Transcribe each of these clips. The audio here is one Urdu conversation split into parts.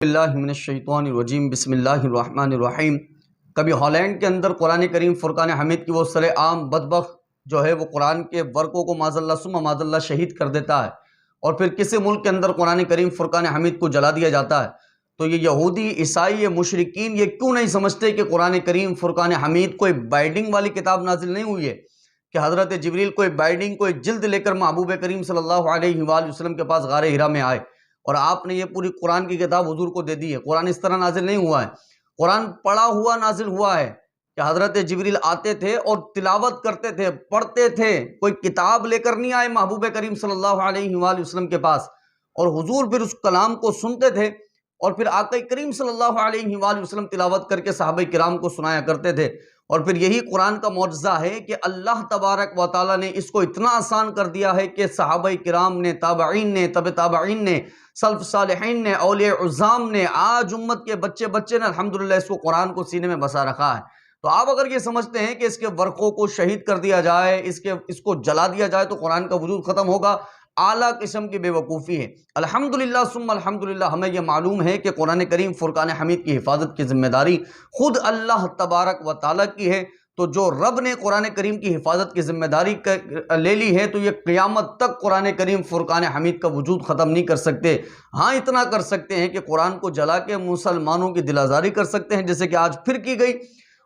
اللہ من الشیطان الرجیم بسم اللہ الرحمن الرحیم۔ کبھی ہالینڈ کے اندر قرآن کریم فرقان حمید کی وہ سر عام بدبخت جو ہے وہ قرآن کے ورقوں کو معاذ اللہ ثم معاذ اللہ شہید کر دیتا ہے، اور پھر کسی ملک کے اندر قرآن کریم فرقان حمید کو جلا دیا جاتا ہے، تو یہ یہودی عیسائی مشرکین یہ کیوں نہیں سمجھتے کہ قرآن کریم فرقان حمید کوئی بائنڈنگ والی کتاب نازل نہیں ہوئی ہے، کہ حضرت جبریل کوئی بائنڈنگ کوئی جلد لے کر محبوب کریم صلی اللہ علیہ وآلہ وسلم کے پاس غار حرا میں آئے اور آپ نے یہ پوری قرآن کی کتاب حضور کو دے دی ہے۔ قرآن اس طرح نازل نہیں ہوا ہے، قرآن پڑھا ہوا نازل ہوا ہے کہ حضرت جبریل آتے تھے اور تلاوت کرتے تھے، پڑھتے تھے، کوئی کتاب لے کر نہیں آئے محبوب کریم صلی اللہ علیہ وآلہ وسلم کے پاس، اور حضور پھر اس کلام کو سنتے تھے اور پھر آقا کریم صلی اللہ علیہ وآلہ وسلم تلاوت کر کے صحابہ کرام کو سنایا کرتے تھے۔ اور پھر یہی قرآن کا معجزہ ہے کہ اللہ تبارک و تعالیٰ نے اس کو اتنا آسان کر دیا ہے کہ صحابہ کرام نے، تابعین نے، تابعین نے، سلف صالحین نے، اولیاء عظام نے، آج امت کے بچے نے الحمدللہ اس کو قرآن کو سینے میں بسا رکھا ہے۔ تو آپ اگر یہ سمجھتے ہیں کہ اس کے ورقوں کو شہید کر دیا جائے، اس کو جلا دیا جائے تو قرآن کا وجود ختم ہوگا، اعلیٰ قسم کی بے وقوفی ہے۔ الحمدللہ ثم الحمدللہ ہمیں یہ معلوم ہے کہ قرآن کریم فرقان حمید کی حفاظت کی ذمہ داری خود اللہ تبارک و تعالیٰ کی ہے، تو جو رب نے قرآن کریم کی حفاظت کی ذمہ داری لے لی ہے تو یہ قیامت تک قرآن کریم فرقان حمید کا وجود ختم نہیں کر سکتے۔ ہاں اتنا کر سکتے ہیں کہ قرآن کو جلا کے مسلمانوں کی دل آزاری کر سکتے ہیں، جیسے کہ آج پھر کی گئی،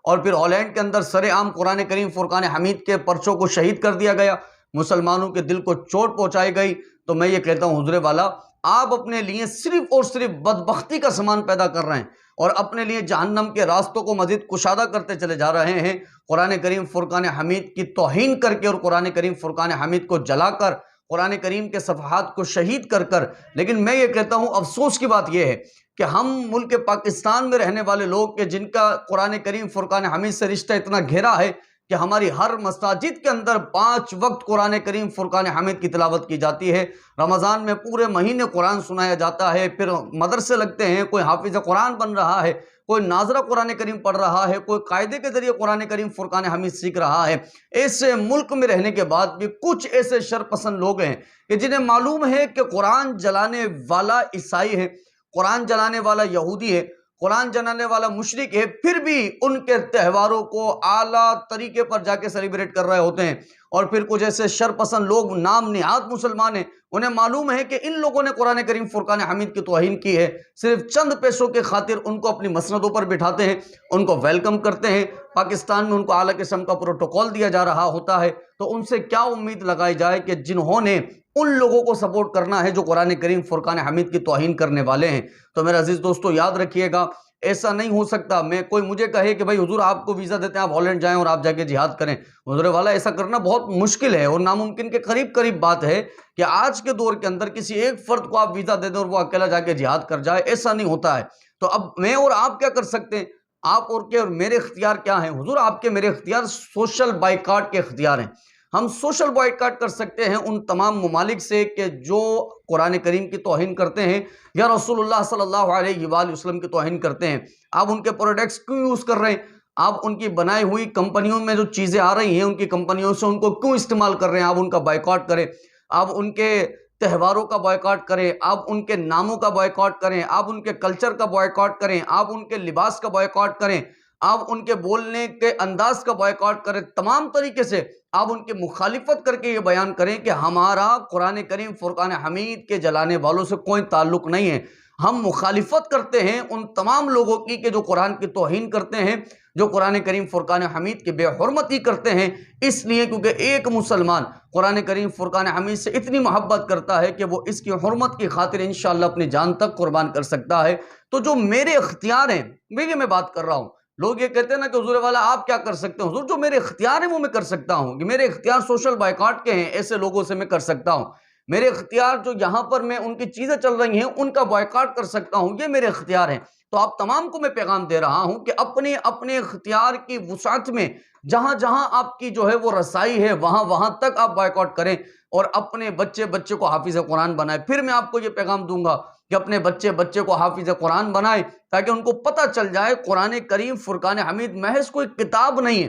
اور پھر ہالینڈ کے اندر سر عام قرآن کریم فرقان حمید کے پرچوں کو شہید کر دیا گیا، مسلمانوں کے دل کو چوٹ پہنچائی گئی۔ تو میں یہ کہتا ہوں حضور والا، آپ اپنے لیے صرف اور صرف بدبختی کا سامان پیدا کر رہے ہیں اور اپنے لیے جہنم کے راستوں کو مزید کشادہ کرتے چلے جا رہے ہیں، قرآن کریم فرقان حمید کی توہین کر کے اور قرآن کریم فرقان حمید کو جلا کر، قرآن کریم کے صفحات کو شہید کر کر۔ لیکن میں یہ کہتا ہوں افسوس کی بات یہ ہے کہ ہم ملک پاکستان میں رہنے والے لوگ کہ جن کا قرآن کریم فرقان حمید سے رشتہ اتنا گہرا ہے کہ ہماری ہر مساجد کے اندر 5 وقت قرآن کریم فرقان حمید کی تلاوت کی جاتی ہے، رمضان میں پورے مہینے قرآن سنایا جاتا ہے، پھر مدرسے لگتے ہیں، کوئی حافظ قرآن بن رہا ہے، کوئی ناظرہ قرآن کریم پڑھ رہا ہے، کوئی قاعدے کے ذریعے قرآن کریم فرقان حمید سیکھ رہا ہے۔ ایسے ملک میں رہنے کے بعد بھی کچھ ایسے شرپسند لوگ ہیں کہ جنہیں معلوم ہے کہ قرآن جلانے والا عیسائی ہے، قرآن جلانے والا یہودی ہے، قرآن جلانے والا مشرک ہے، پھر بھی ان کے تہواروں کو اعلیٰ طریقے پر جا کے سیلیبریٹ کر رہے ہوتے ہیں۔ اور پھر کچھ ایسے شرپسند لوگ نام نہاد مسلمان ہیں، انہیں معلوم ہے کہ ان لوگوں نے قرآن کریم فرقان حمید کی توہین کی ہے، صرف چند پیسوں کے خاطر ان کو اپنی مسندوں پر بٹھاتے ہیں، ان کو ویلکم کرتے ہیں، پاکستان میں ان کو اعلیٰ قسم کا پروٹوکول دیا جا رہا ہوتا ہے۔ تو ان سے کیا امید لگائی جائے کہ جنہوں نے ان لوگوں کو سپورٹ کرنا ہے جو قرآن کریم فرقان حمید کی توہین کرنے والے ہیں۔ تو میرے عزیز دوستو یاد رکھیے گا، ایسا نہیں ہو سکتا کوئی مجھے کہے کہ بھائی حضور آپ کو ویزا دیتے ہیں، آپ ہالینڈ جائیں اور آپ جا کے جہاد کریں۔ حضور والا ایسا کرنا بہت مشکل ہے اور ناممکن کے قریب بات ہے کہ آج کے دور کے اندر کسی ایک فرد کو آپ ویزا دے دیں اور وہ اکیلا جا کے جہاد کر جائے، ایسا نہیں ہوتا ہے۔ تو اب میں اور آپ کیا کر سکتے ہیں؟ آپ اور میرے اختیار کیا ہیں؟ حضور آپ کے میرے اختیار سوشل بائیکاٹ کے اختیار ہیں۔ ہم سوشل بائیکاٹ کر سکتے ہیں ان تمام ممالک سے کہ جو قرآن کریم کی توہین کرتے ہیں یا رسول اللہ صلی اللہ علیہ وآلہ وسلم کی توہین کرتے ہیں۔ آپ ان کے پروڈکٹس کیوں یوز کر رہے ہیں؟ آپ ان کی بنائی ہوئی کمپنیوں میں جو چیزیں آ رہی ہیں ان کی کمپنیوں سے ان کو کیوں استعمال کر رہے ہیں؟ آپ ان کا بائیکاٹ کریں، آپ ان کے تہواروں کا بائیکاٹ کریں، آپ ان کے ناموں کا بائیکاٹ کریں، آپ ان کے کلچر کا بائیکاٹ کریں، آپ ان کے لباس کا بائیکاٹ کریں، آپ ان کے بولنے کے انداز کا بائیکاٹ کریں، تمام طریقے سے آپ ان کی مخالفت کر کے یہ بیان کریں کہ ہمارا قرآن کریم فرقان حمید کے جلانے والوں سے کوئی تعلق نہیں ہے۔ ہم مخالفت کرتے ہیں ان تمام لوگوں کی کہ جو قرآن کی توہین کرتے ہیں، جو قرآن کریم فرقان حمید کی بے حرمتی کرتے ہیں، اس لیے کیونکہ ایک مسلمان قرآن کریم فرقان حمید سے اتنی محبت کرتا ہے کہ وہ اس کی حرمت کی خاطر انشاءاللہ اپنی جان تک قربان کر سکتا ہے۔ تو جو میرے اختیار ہیں میں بات کر رہا ہوں، لوگ یہ کہتے ہیں نا کہ حضور والا آپ کیا کر سکتے ہیں؟ حضور جو میرے اختیار ہیں وہ میں کر سکتا ہوں، کہ میرے اختیار سوشل بائیکاٹ کے ہیں، ایسے لوگوں سے میں کر سکتا ہوں۔ میرے اختیار جو یہاں پر میں ان کی چیزیں چل رہی ہیں ان کا بائیکاٹ کر سکتا ہوں، یہ میرے اختیار ہیں۔ تو آپ تمام کو میں پیغام دے رہا ہوں کہ اپنے اختیار کی وسعت میں جہاں جہاں آپ کی جو ہے وہ رسائی ہے وہاں تک آپ بائیکاٹ کریں اور اپنے بچے کو حافظ قرآن بنائیں۔ پھر میں آپ کو یہ پیغام دوں گا کہ اپنے بچے کو حافظ قرآن بنائیں تاکہ ان کو پتہ چل جائے قرآن کریم فرقان حمید محض کوئی کتاب نہیں ہے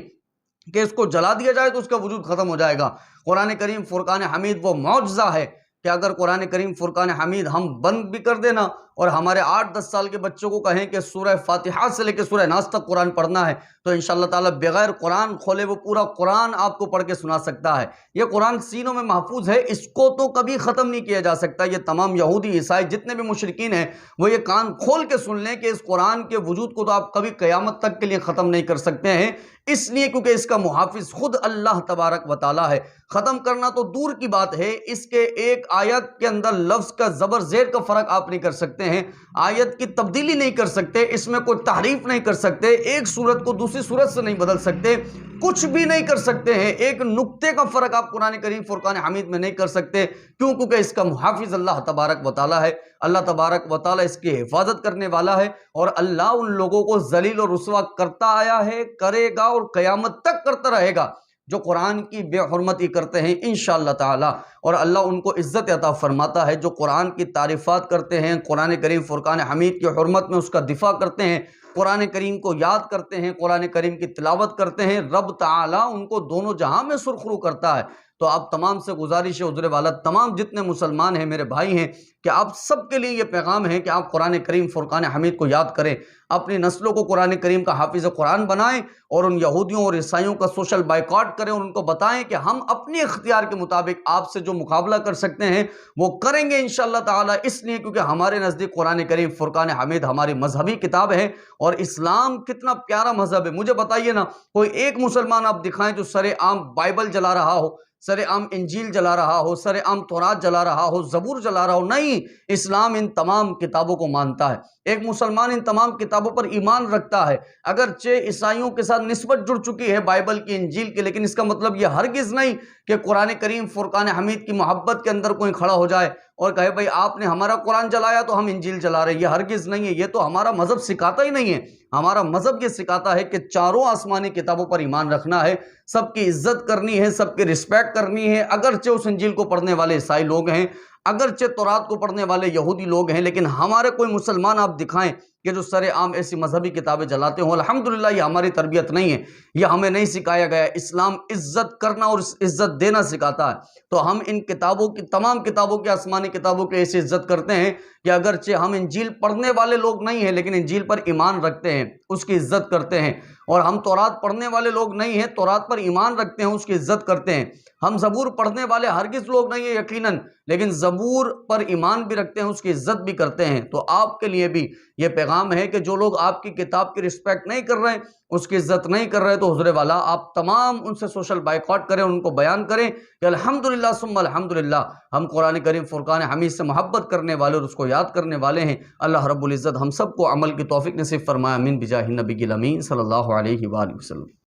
کہ اس کو جلا دیا جائے تو اس کا وجود ختم ہو جائے گا۔ قرآن کریم فرقان حمید وہ معجزہ ہے کہ اگر قرآن کریم فرقان حمید ہم بند بھی کر دینا اور ہمارے 8-10 سال کے بچوں کو کہیں کہ سورہ فاتحہ سے لے کے سورہ ناس تک قرآن پڑھنا ہے تو انشاءاللہ تعالیٰ بغیر قرآن کھولے وہ پورا قرآن آپ کو پڑھ کے سنا سکتا ہے۔ یہ قرآن سینوں میں محفوظ ہے، اس کو تو کبھی ختم نہیں کیا جا سکتا۔ یہ تمام یہودی عیسائی جتنے بھی مشرکین ہیں وہ یہ کان کھول کے سن لیں کہ اس قرآن کے وجود کو تو آپ کبھی قیامت تک کے لیے ختم نہیں کر سکتے ہیں، اس لیے کیونکہ اس کا محافظ خود اللہ تبارک و تعالیٰ ہے۔ ختم کرنا تو دور کی بات ہے، اس کے ایک آیت کے اندر لفظ کا زبر زیر کا فرق آپ نہیں کر سکتے ہیں، آیت کی تبدیلی نہیں کر سکتے، اس میں کوئی تحریف نہیں کر سکتے، ایک صورت کو دوسری صورت سے نہیں بدل سکتے، کچھ بھی نہیں کر سکتے ہیں، ایک نقطے کا فرق آپ قرآن کریم فرقان حمید میں نہیں کر سکتے، کیوں؟ کیونکہ اس کا محافظ اللہ تبارک و تعالیٰ ہے۔ اللہ تبارک و تعالیٰ اس کی حفاظت کرنے والا ہے، اور اللہ ان لوگوں کو ذلیل اور رسوا کرتا آیا ہے، کرے گا اور قیامت تک کرتا رہے گا جو قرآن کی بے حرمتی کرتے ہیں انشاءاللہ تعالی، اور اللہ ان کو عزت عطا فرماتا ہے جو قرآن کی تعریفات کرتے ہیں، قرآن کریم فرقان حمید کی حرمت میں اس کا دفاع کرتے ہیں، قرآن کریم کو یاد کرتے ہیں، قرآن کریم کی تلاوت کرتے ہیں، رب تعالی ان کو دونوں جہاں میں سرخرو کرتا ہے۔ تو آپ تمام سے گزارش ہے، حضور والا تمام جتنے مسلمان ہیں میرے بھائی ہیں، کہ آپ سب کے لیے یہ پیغام ہے کہ آپ قرآن کریم فرقان حمید کو یاد کریں، اپنی نسلوں کو قرآن کریم کا حافظ قرآن بنائیں، اور ان یہودیوں اور عیسائیوں کا سوشل بائیکاٹ کریں، اور ان کو بتائیں کہ ہم اپنے اختیار کے مطابق آپ سے جو مقابلہ کر سکتے ہیں وہ کریں گے انشاءاللہ تعالی، اس لیے کیونکہ ہمارے نزدیک قرآن کریم فرقان حمید ہماری مذہبی کتاب ہے، اور اسلام کتنا پیارا مذہب ہے۔ مجھے بتائیے نا، کوئی ایک مسلمان آپ دکھائیں جو سر عام بائبل جلا رہا ہو، سر عام انجیل جلا رہا ہو، سر عام تورات جلا رہا ہو، زبور جلا رہا ہو؟ نہیں، اسلام ان تمام کتابوں کو مانتا ہے، ایک مسلمان ان تمام کتابوں پر ایمان رکھتا ہے، اگرچہ عیسائیوں کے ساتھ نسبت جڑ چکی ہے بائبل کی انجیل کی، لیکن اس کا مطلب یہ ہرگز نہیں کہ قرآن کریم فرقان حمید کی محبت کے اندر کوئی کھڑا ہو جائے اور کہے بھائی آپ نے ہمارا قرآن جلایا تو ہم انجیل جلا رہے ہیں، یہ ہرگز نہیں ہے، یہ تو ہمارا مذہب سکھاتا ہی نہیں ہے۔ ہمارا مذہب یہ سکھاتا ہے کہ چاروں آسمانی کتابوں پر ایمان رکھنا ہے، سب کی عزت کرنی ہے، سب کی رسپیکٹ کرنی ہے، اگرچہ اس انجیل کو پڑھنے والے عیسائی لوگ ہیں، اگرچہ تورات کو پڑھنے والے یہودی لوگ ہیں، لیکن ہمارے کوئی مسلمان آپ دکھائیں کہ جو سر عام ایسی مذہبی کتابیں جلاتے ہوں؟ الحمدللہ یہ ہماری تربیت نہیں ہے، یہ ہمیں نہیں سکھایا گیا۔ اسلام عزت کرنا اور عزت دینا سکھاتا ہے، تو ہم ان کتابوں کی، تمام کتابوں کی، آسمانی کتابوں کی ایسی عزت کرتے ہیں کہ اگرچہ ہم انجیل پڑھنے والے لوگ نہیں ہیں لیکن انجیل پر ایمان رکھتے ہیں، اس کی عزت کرتے ہیں، اور ہم تورات پڑھنے والے لوگ نہیں ہیں، تورات پر ایمان رکھتے ہیں، اس کی عزت کرتے ہیں۔ ہم زبور پڑھنے والے ہرگز لوگ نہیں ہیں یقیناً، لیکن زبور پر ایمان بھی رکھتے ہیں، اس کی عزت بھی کرتے ہیں۔ تو آپ کے لیے بھی یہ پیغام ہے کہ جو لوگ آپ کی کتاب کی رسپیکٹ نہیں کر رہے، اس کی عزت نہیں کر رہے، تو حضور والا آپ تمام ان سے سوشل بائیکاٹ کریں، ان کو بیان کریں کہ الحمدللہ ثم الحمدللہ ہم قرآن کریم فرقان حمید سے محبت کرنے والے اور اس کو یاد کرنے والے ہیں۔ اللہ رب العزت ہم سب کو عمل کی توفیق نصیب فرمائے، آمین بجاہ النبی الامین صلی اللہ علیہ وآلہ وسلم۔